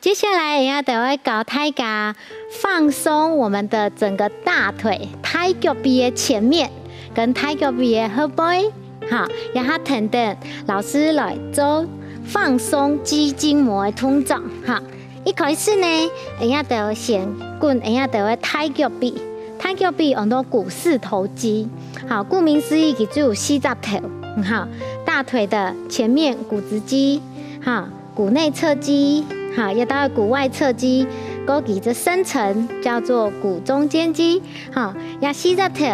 接下来也要等会搞大家放松我们的整个大腿、太脚臂的前面跟太脚臂的后背，好，然后等老师来做放松肌筋膜的动作，哈。一开始呢，会要得先滚，会要得太脚臂，太脚臂用到股四头肌，好，顾名思义，就有四十头，好，大腿的前面股直肌，好，股内侧肌，好，也到股外侧肌，勾起这深层叫做股中间肌，好，要四十头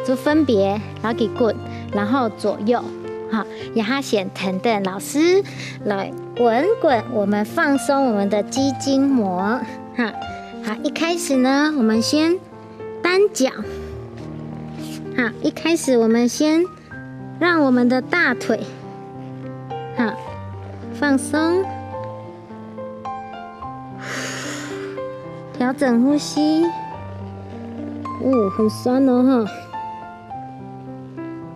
就分别然后给滚，然后左右。好，然后先等老师来滚，我们放松我们的肌筋膜。好，一开始呢，我们先单脚。好，一开始我们先让我们的大腿好放松，调整呼吸。很酸哦哈。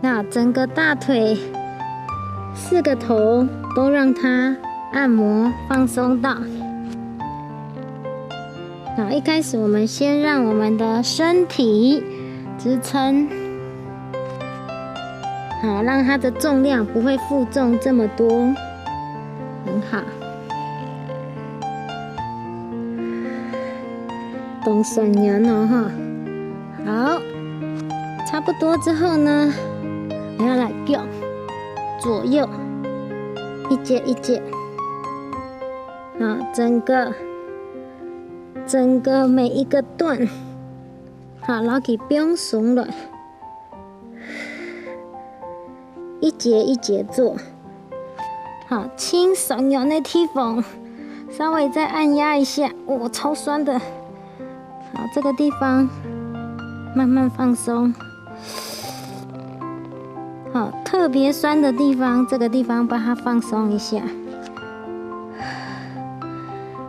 那整个大腿4个头都让它按摩放松到。好，一开始我们先让我们的身体支撑，好，让它的重量不会负重这么多，很好。动酸人哦哈。好，差不多之后呢，我要来脚左右一节一节，好，整个每一个段，好，然后给放松了，一节一节做，好，轻酸软的地方稍微再按压一下，超酸的，好，这个地方慢慢放松。好，特别酸的地方，这个地方把它放松一下，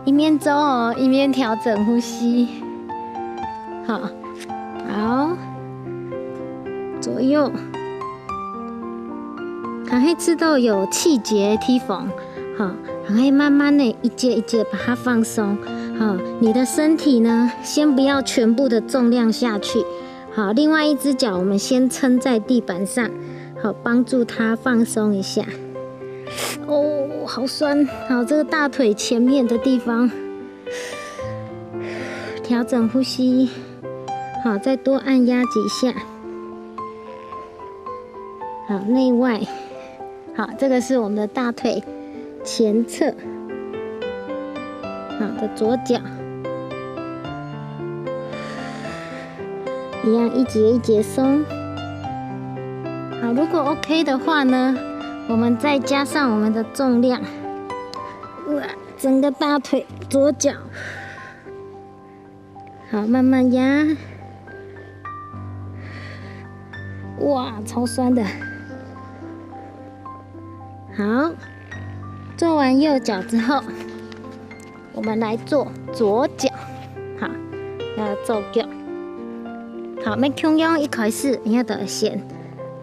一面走哦，一面调整呼吸。好，左右，还会知道有气节的地方，好，还会慢慢的一节一节把它放松。好，你的身体呢，先不要全部的重量下去。好，另外一只脚我们先撑在地板上。好，帮助它放松一下。好酸。好，这个大腿前面的地方，调整呼吸。好，再多按压几下。好，内外。好，这个是我们的大腿前侧。好的，左脚。一样一节一节松。好，如果 OK 的话呢，我们再加上我们的重量，整个大腿左脚，好，慢慢压，超酸的。好，做完右脚之后，我们来做左脚，好，要做脚，好，没空用一开始你要得先。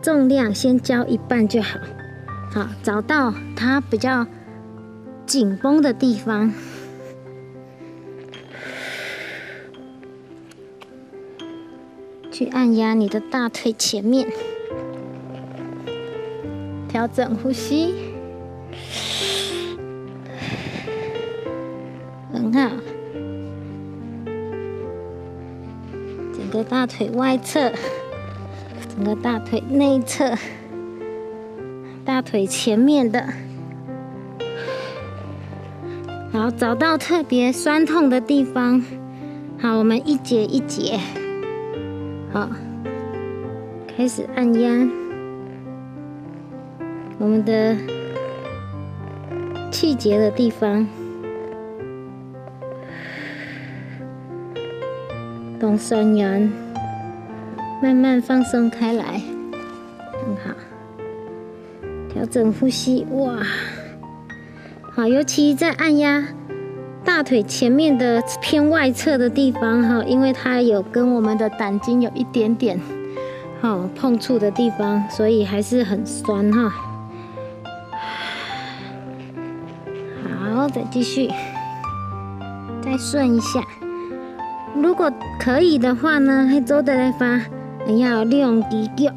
重量先交一半就好，好，找到它比较紧绷的地方，去按压你的大腿前面，调整呼吸，很好，整个大腿外侧。整个大腿内侧，大腿前面的，好，找到特别酸痛的地方，好，我们一节一节，好，开始按压我们的气节的地方，动酸软。慢慢放松开来，很好。调整呼吸，好，尤其在按压大腿前面的偏外侧的地方，哈，因为它有跟我们的胆经有一点点碰触的地方，所以还是很酸哈。好，再继续。再顺一下。如果可以的话呢，还做得来发，要两只脚。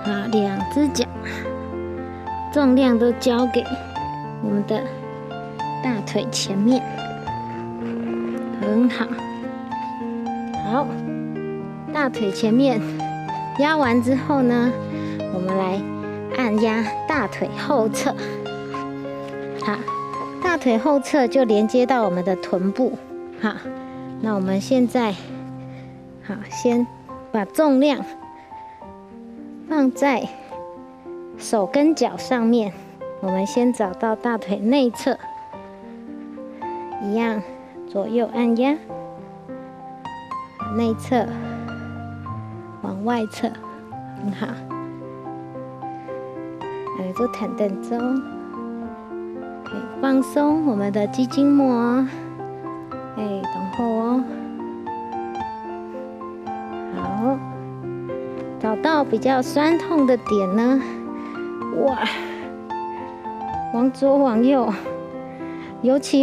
好，2只脚，重量都交给我们的大腿前面，很好。好，大腿前面压完之后呢，我们来按压大腿后侧。好，大腿后侧就连接到我们的臀部。好，那我们现在好，先把重量放在手跟脚上面。我们先找到大腿内侧，一样左右按压，内侧往外侧，很好。来做弹蹬周，可以放松我们的肌筋膜。等候哦。好，找到比较酸痛的点呢，哇，往左往右，尤其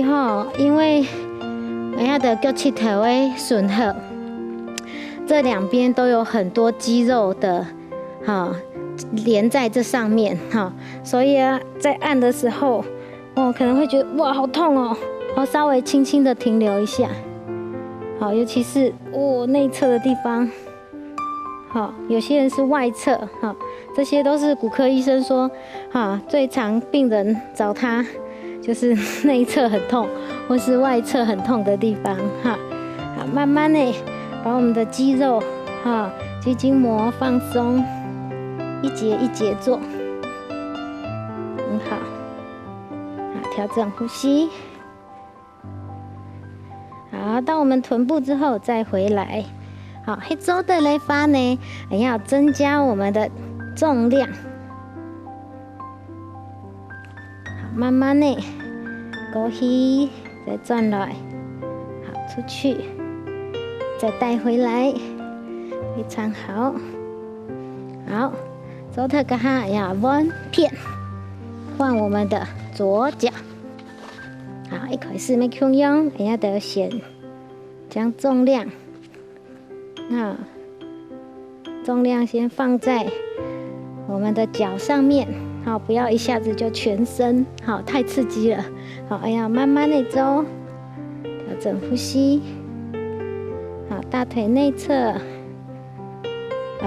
因为人家的脚趾头会损耗，这两边都有很多肌肉的连在这上面所以在按的时候，可能会觉得哇好痛哦，稍微轻轻的停留一下。好，尤其是内侧的地方。好，有些人是外侧，这些都是骨科医生说，最常病人找他就是内侧很痛或是外侧很痛的地方，好，慢慢的把我们的肌肉，肌筋膜放松，一节一节做，很好，调整呼吸。好，到我们臀部之后再回来。好，黑周的来发呢，要增加我们的重量。好，慢慢的勾起，再转来，好，出去，再带回来，非常好。好，周特个哈要弯片，换我们的左脚。好，一开始没空用，要得先将重量。重量先放在我们的脚上面，好，不要一下子就全身，好，太刺激了。好，慢慢的走，调整呼吸。好，大腿内侧，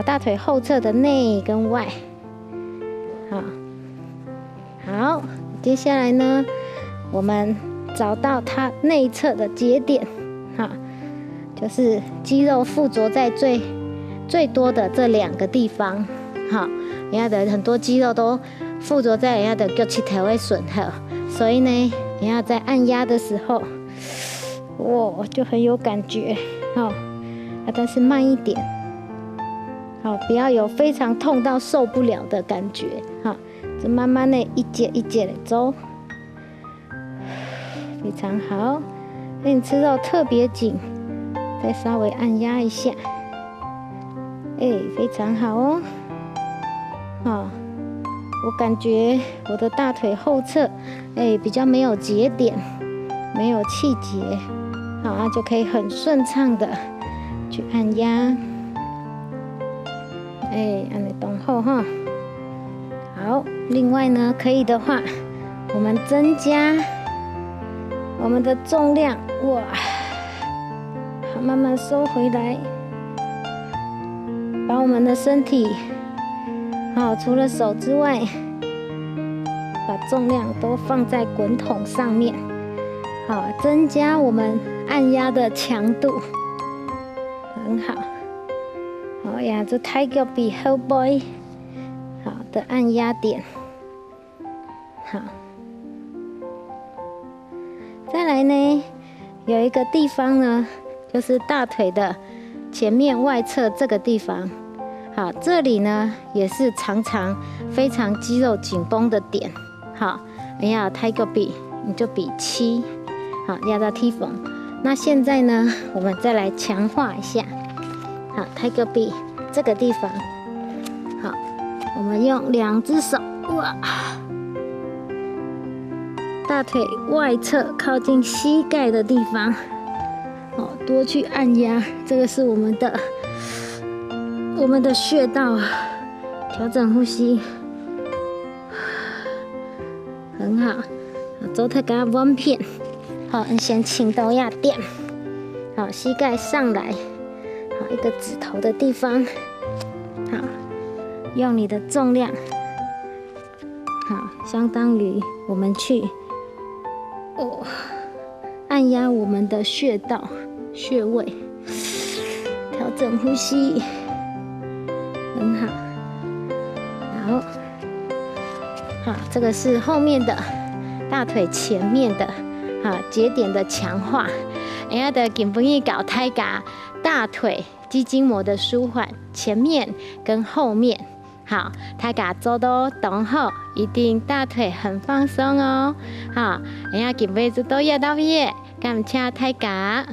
大腿后侧的内跟外。好，接下来呢，我们找到它内侧的节点，就是肌肉附着在最多的这2个地方，人家的很多肌肉都附着在人家的脚趾头会损耗，所以呢，人家在按压的时候，就很有感觉，但是慢一点，不要有非常痛到受不了的感觉，就慢慢的一节一节的走，非常好。那你吃到特别紧。再稍微按压一下，非常好哦。我感觉我的大腿后侧，比较没有节点，没有气节，好，就可以很顺畅的去按压。按你动后哈。好，另外呢，可以的话，我们增加我们的重量，哇。慢慢收回来，把我们的身体，除了手之外，把重量都放在滚筒上面，增加我们按压的强度，很好。这太脚比后背好的按压点，好。再来呢，有一个地方呢。就是大腿的前面外侧这个地方，好，这里呢也是常常非常肌肉紧绷的点，好，抬个比你就比7，好，压到 T 缝。那现在呢，我们再来强化一下，好，抬个比这个地方，好，我们用2只手，哇，大腿外侧靠近膝盖的地方，哦，多去按压，这个是我们的穴道，调整呼吸，很好。做它给它弯片，好，先轻度压点，好，膝盖上来，好，一个指头的地方，好，用你的重量，好，相当于我们去按压我们的穴道穴位，调整呼吸，很好，好，这个是后面的大腿前面的节点的强化，人家的根本搞太嘎大腿肌筋膜的舒缓，前面跟后面。好，大家做到动后，一定大腿很放松哦。好，人家根本都要到位，感谢大家。